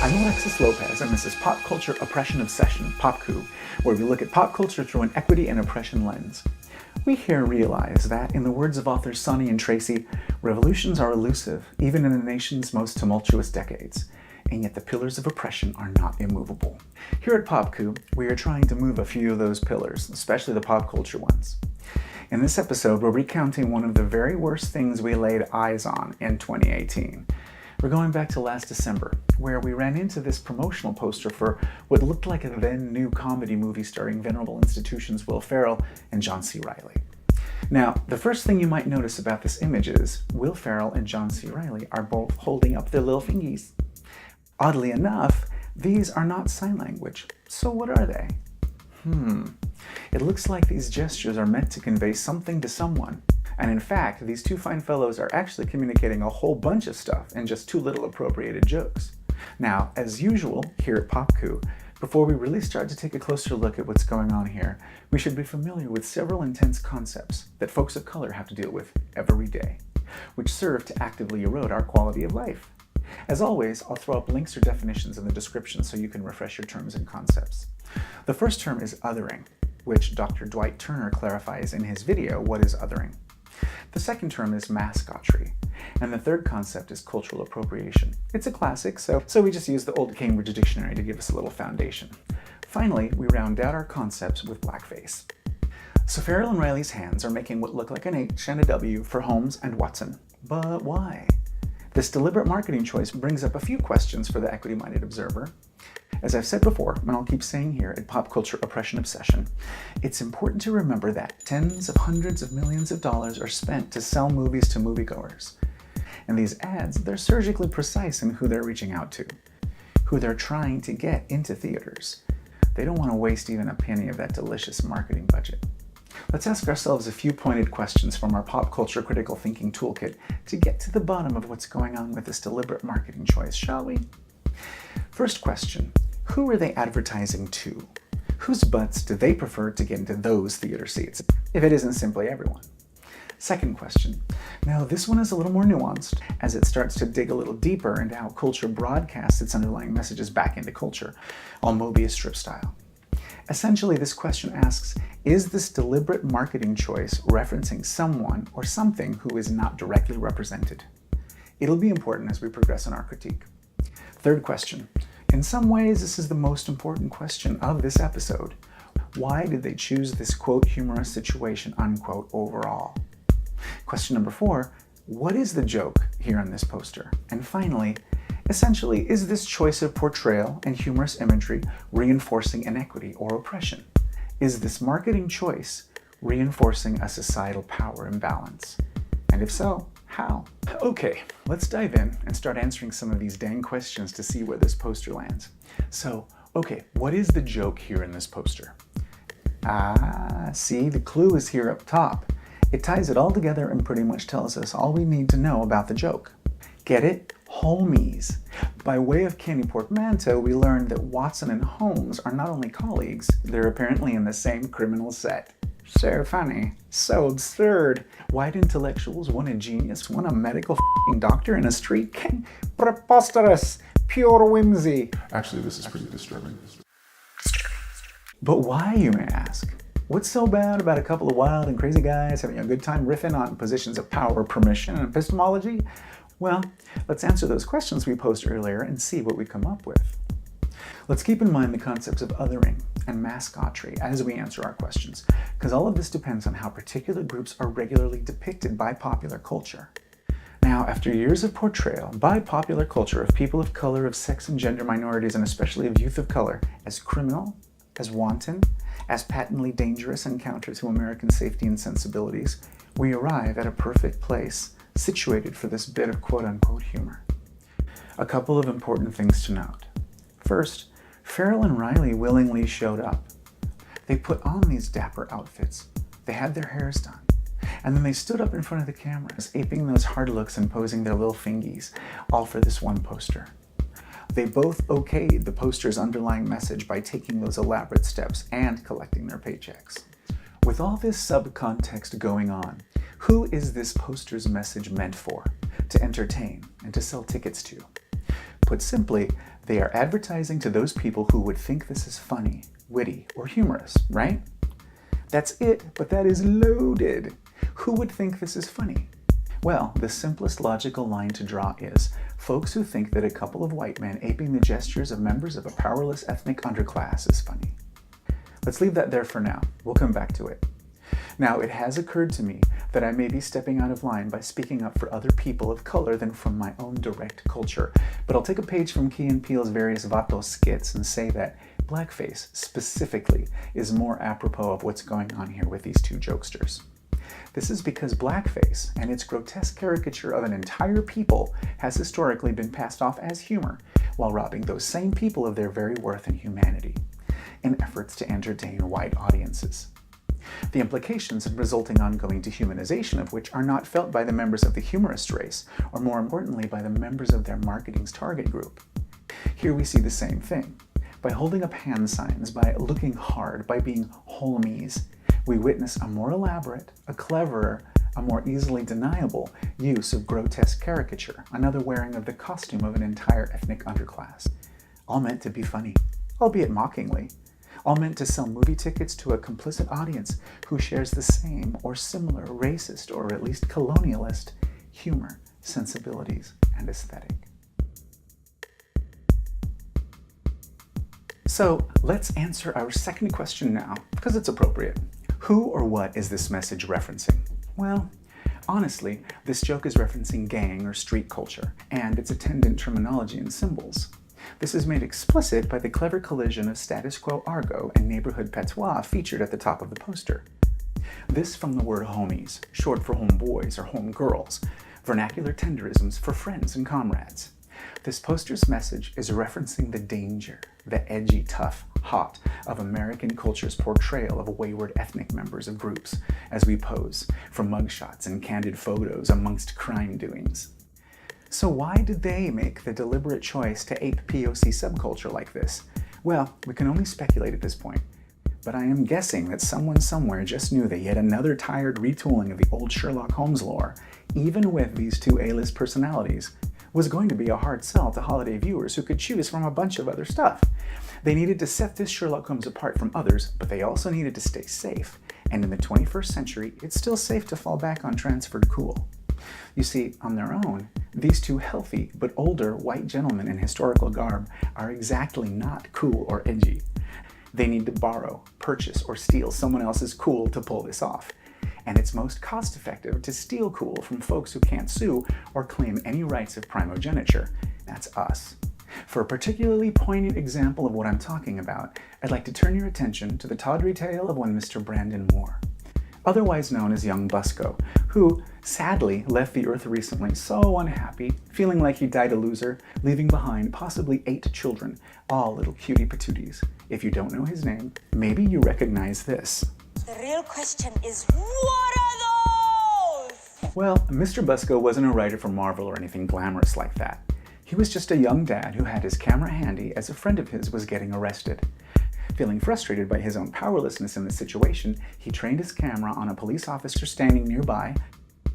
I'm Alexis Lopez, and this is Pop Culture Oppression Obsession, PopCOO, where we look at pop culture through an equity and oppression lens. We here realize that, in the words of authors Sonny and Tracy, revolutions are elusive, even in the nation's most tumultuous decades, and yet the pillars of oppression are not immovable. Here at PopCOO, we are trying to move a few of those pillars, especially the pop culture ones. In this episode, we're recounting one of the very worst things we laid eyes on in 2018. We're going back to last December, where we ran into this promotional poster for what looked like a then-new comedy movie starring venerable institutions Will Ferrell and John C. Reilly. Now, the first thing you might notice about this image is Will Ferrell and John C. Reilly are both holding up their little fingies. Oddly enough, these are not sign language, so what are they? It looks like these gestures are meant to convey something to someone. And in fact, these two fine fellows are actually communicating a whole bunch of stuff in just two little appropriated jokes. Now, as usual, here at PopCOO, before we really start to take a closer look at what's going on here, we should be familiar with several intense concepts that folks of color have to deal with every day, which serve to actively erode our quality of life. As always, I'll throw up links or definitions in the description so you can refresh your terms and concepts. The first term is othering, which Dr. Dwight Turner clarifies in his video, What is Othering? The second term is mascotry, and the third concept is cultural appropriation. It's a classic, so we just use the old Cambridge Dictionary to give us a little foundation. Finally, we round out our concepts with blackface. So Ferrell and Reilly's hands are making what look like an H and a W for Holmes and Watson. But why? This deliberate marketing choice brings up a few questions for the equity-minded observer. As I've said before, and I'll keep saying here at Pop Culture Oppression Obsession, it's important to remember that tens of hundreds of millions of dollars are spent to sell movies to moviegoers. And these ads, they're surgically precise in who they're reaching out to, who they're trying to get into theaters. They don't want to waste even a penny of that delicious marketing budget. Let's ask ourselves a few pointed questions from our pop culture critical thinking toolkit to get to the bottom of what's going on with this deliberate marketing choice, shall we? First question, who are they advertising to? Whose butts do they prefer to get into those theater seats, if it isn't simply everyone? Second question, now this one is a little more nuanced, as it starts to dig a little deeper into how culture broadcasts its underlying messages back into culture, all Mobius strip style. Essentially, this question asks, is this deliberate marketing choice referencing someone or something who is not directly represented? It'll be important as we progress in our critique. Third question. In some ways, this is the most important question of this episode. Why did they choose this, quote, humorous situation, unquote, overall? Question number 4. What is the joke here on this poster? And finally, essentially, is this choice of portrayal and humorous imagery reinforcing inequity or oppression? Is this marketing choice reinforcing a societal power imbalance? And if so, how? Okay, let's dive in and start answering some of these dang questions to see where this poster lands. So, okay, what is the joke here in this poster? See, the clue is here up top. It ties it all together and pretty much tells us all we need to know about the joke. Get it? Holmies. By way of candy portmanteau, we learned that Watson and Holmes are not only colleagues, they're apparently in the same criminal set. So funny. So absurd. White intellectuals, one a genius, one a medical f***ing doctor, and a street king? Preposterous. Pure whimsy. Actually, this is pretty disturbing. But why, you may ask? What's so bad about a couple of wild and crazy guys having a good time riffing on positions of power, permission, and epistemology? Well, let's answer those questions we posed earlier and see what we come up with. Let's keep in mind the concepts of othering and mascotry as we answer our questions, because all of this depends on how particular groups are regularly depicted by popular culture. Now, after years of portrayal by popular culture of people of color, of sex and gender minorities, and especially of youth of color, as criminal, as wanton, as patently dangerous and counter to American safety and sensibilities, we arrive at a perfect place situated for this bit of quote-unquote humor. A couple of important things to note. First, Ferrell and Reilly willingly showed up. They put on these dapper outfits. They had their hairs done. And then they stood up in front of the cameras, aping those hard looks and posing their little fingies, all for this one poster. They both okayed the poster's underlying message by taking those elaborate steps and collecting their paychecks. With all this subcontext going on, who is this poster's message meant for? To entertain and to sell tickets to? Put simply, They are advertising to those people who would think this is funny, witty, or humorous, right? That's it, but that is loaded. Who would think this is funny? Well, the simplest logical line to draw is folks who think that a couple of white men aping the gestures of members of a powerless ethnic underclass is funny. Let's leave that there for now. We'll come back to it. Now, it has occurred to me that I may be stepping out of line by speaking up for other people of color than from my own direct culture, but I'll take a page from Key and Peele's various Vatos skits and say that Blackface, specifically, is more apropos of what's going on here with these two jokesters. This is because blackface and its grotesque caricature of an entire people has historically been passed off as humor, while robbing those same people of their very worth and humanity, in efforts to entertain white audiences. The implications and resulting ongoing dehumanization of which are not felt by the members of the humorist race, or more importantly by the members of their marketing's target group. Here we see the same thing. By holding up hand signs, by looking hard, by being Holmies, we witness a more elaborate, a cleverer, a more easily deniable use of grotesque caricature, another wearing of the costume of an entire ethnic underclass. All meant to be funny, albeit mockingly. All meant to sell movie tickets to a complicit audience who shares the same or similar racist or at least colonialist humor, sensibilities, and aesthetic. So let's answer our second question now, because it's appropriate. Who or what is this message referencing? Well, honestly, this joke is referencing gang or street culture, and its attendant terminology and symbols. This is made explicit by the clever collision of status quo argot and neighborhood patois featured at the top of the poster. This from the word homies, short for homeboys or homegirls, vernacular tenderisms for friends and comrades. This poster's message is referencing the danger, the edgy, tough, hot of American culture's portrayal of wayward ethnic members of groups as we pose for mugshots and candid photos amongst crime doings. So why did they make the deliberate choice to ape POC subculture like this? Well, we can only speculate at this point, but I am guessing that someone somewhere just knew that yet another tired retooling of the old Sherlock Holmes lore, even with these two A-list personalities, was going to be a hard sell to holiday viewers who could choose from a bunch of other stuff. They needed to set this Sherlock Holmes apart from others, but they also needed to stay safe. And in the 21st century, it's still safe to fall back on transferred cool. You see, on their own, these two healthy but older white gentlemen in historical garb are exactly not cool or edgy. They need to borrow, purchase, or steal someone else's cool to pull this off. And it's most cost-effective to steal cool from folks who can't sue or claim any rights of primogeniture. That's us. For a particularly poignant example of what I'm talking about, I'd like to turn your attention to the tawdry tale of one Mr. Brandon Moore, otherwise known as Young Busco, who sadly left the earth recently so unhappy, feeling like he died a loser, leaving behind possibly 8 children, all little cutie patooties. If you don't know his name, maybe you recognize this. The real question is, what are those? Well, Mr. Busco wasn't a writer for Marvel or anything glamorous like that. He was just a young dad who had his camera handy as a friend of his was getting arrested. Feeling frustrated by his own powerlessness in the situation, he trained his camera on a police officer standing nearby,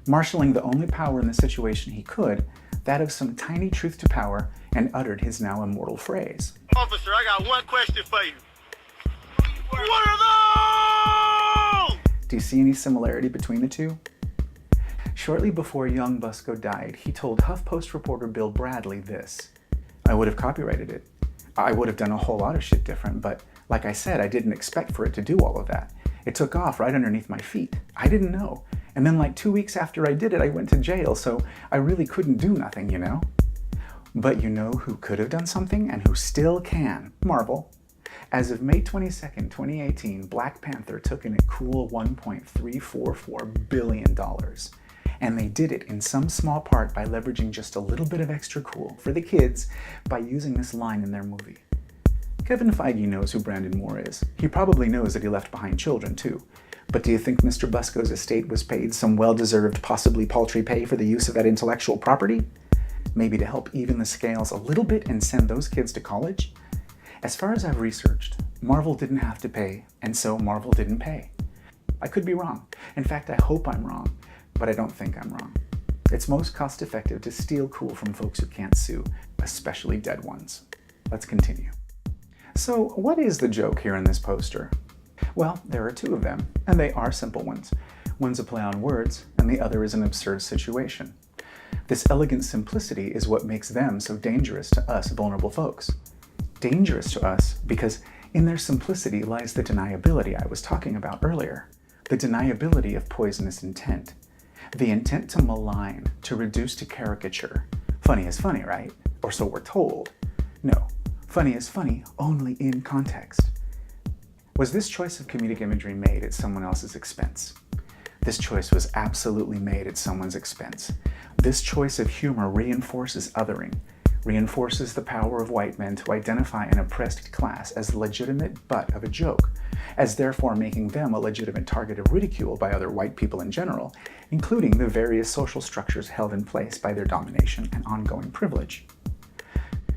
marshaling the only power in the situation he could, that of some tiny truth to power, and uttered his now immortal phrase. Officer, I got one question for you. What are those? Do you see any similarity between the two? Shortly before young Busco died, he told HuffPost reporter Bill Bradley this. I would have copyrighted it. I would have done a whole lot of shit different, but like I said, I didn't expect for it to do all of that. It took off right underneath my feet. I didn't know. And then like 2 weeks after I did it, I went to jail, so I really couldn't do nothing, you know? But you know who could have done something and who still can? Marvel. As of May 22nd, 2018, Black Panther took in a cool $1.344 billion. And they did it in some small part by leveraging just a little bit of extra cool for the kids by using this line in their movie. Kevin Feige knows who Brandon Moore is. He probably knows that he left behind children too. But do you think Mr. Busco's estate was paid some well-deserved, possibly paltry pay for the use of that intellectual property? Maybe to help even the scales a little bit and send those kids to college? As far as I've researched, Marvel didn't have to pay, and so Marvel didn't pay. I could be wrong. In fact, I hope I'm wrong, but I don't think I'm wrong. It's most cost-effective to steal cool from folks who can't sue, especially dead ones. Let's continue. So, what is the joke here in this poster? Well, there are two of them, and they are simple ones. One's a play on words, and the other is an absurd situation. This elegant simplicity is what makes them so dangerous to us vulnerable folks. Dangerous to us because in their simplicity lies the deniability I was talking about earlier. The deniability of poisonous intent. The intent to malign, to reduce to caricature. Funny is funny, right? Or so we're told. No, funny is funny only in context. Was this choice of comedic imagery made at someone else's expense? This choice was absolutely made at someone's expense. This choice of humor reinforces othering, reinforces the power of white men to identify an oppressed class as the legitimate butt of a joke, as therefore making them a legitimate target of ridicule by other white people in general, including the various social structures held in place by their domination and ongoing privilege.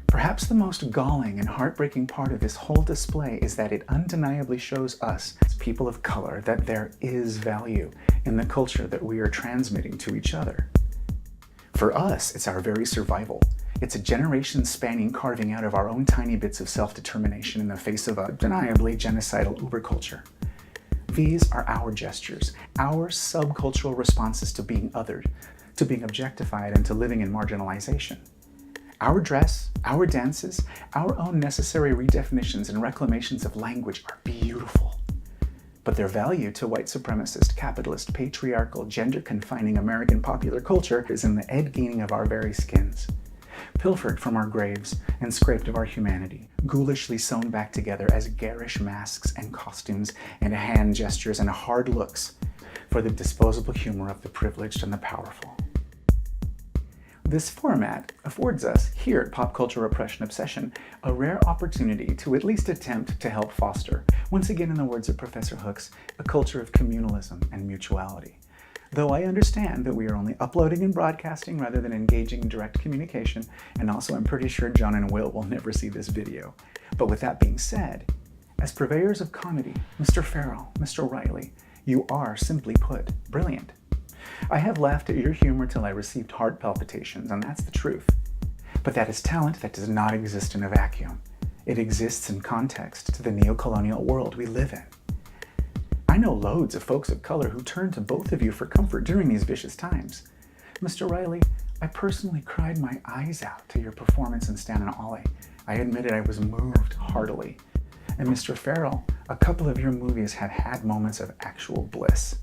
Perhaps the most galling and heartbreaking part of this whole display is that it undeniably shows us, as people of color, that there is value in the culture that we are transmitting to each other. For us, it's our very survival. It's a generation-spanning carving out of our own tiny bits of self-determination in the face of a undeniably genocidal uberculture. These are our gestures, our subcultural responses to being othered, to being objectified, and to living in marginalization. Our dress, our dances, our own necessary redefinitions and reclamations of language are beautiful. But their value to white supremacist, capitalist, patriarchal, gender-confining American popular culture is in the Ed Gein-ing of our very skins. Pilfered from our graves and scraped of our humanity, ghoulishly sewn back together as garish masks and costumes and hand gestures and hard looks for the disposable humor of the privileged and the powerful. This format affords us, here at Pop Culture Oppression Obsession, a rare opportunity to at least attempt to help foster, once again in the words of Professor Hooks, a culture of communalism and mutuality. Though I understand that we are only uploading and broadcasting rather than engaging in direct communication, and also I'm pretty sure John and Will never see this video. But with that being said, as purveyors of comedy, Mr. Ferrell, Mr. Reilly, you are, simply put, brilliant. I have laughed at your humor till I received heart palpitations, and that's the truth. But that is talent that does not exist in a vacuum. It exists in context to the neo-colonial world we live in. I know loads of folks of color who turn to both of you for comfort during these vicious times. Mr. Reilly, I personally cried my eyes out to your performance in Stan and Ollie. I admitted I was moved heartily. And Mr. Ferrell, a couple of your movies have had moments of actual bliss.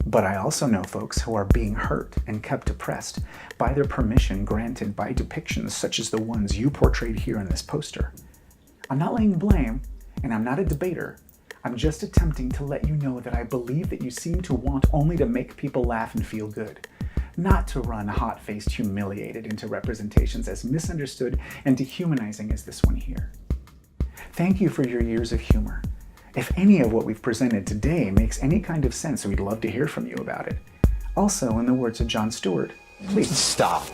But I also know folks who are being hurt and kept oppressed by their permission granted by depictions such as the ones you portrayed here in this poster. I'm not laying blame, and I'm not a debater. I'm just attempting to let you know that I believe that you seem to want only to make people laugh and feel good, not to run hot-faced humiliated into representations as misunderstood and dehumanizing as this one here. Thank you for your years of humor. If any of what we've presented today makes any kind of sense, we'd love to hear from you about it. Also, in the words of Jon Stewart, please stop.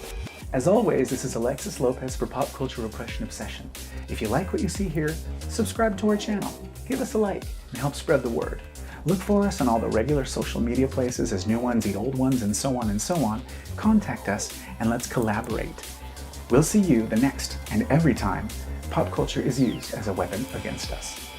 As always, this is Alexis Lopez for Pop Culture Oppression Obsession. If you like what you see here, subscribe to our channel, give us a like, and help spread the word. Look for us on all the regular social media places as new ones eat old ones and so on and so on. Contact us and let's collaborate. We'll see you the next and every time pop culture is used as a weapon against us.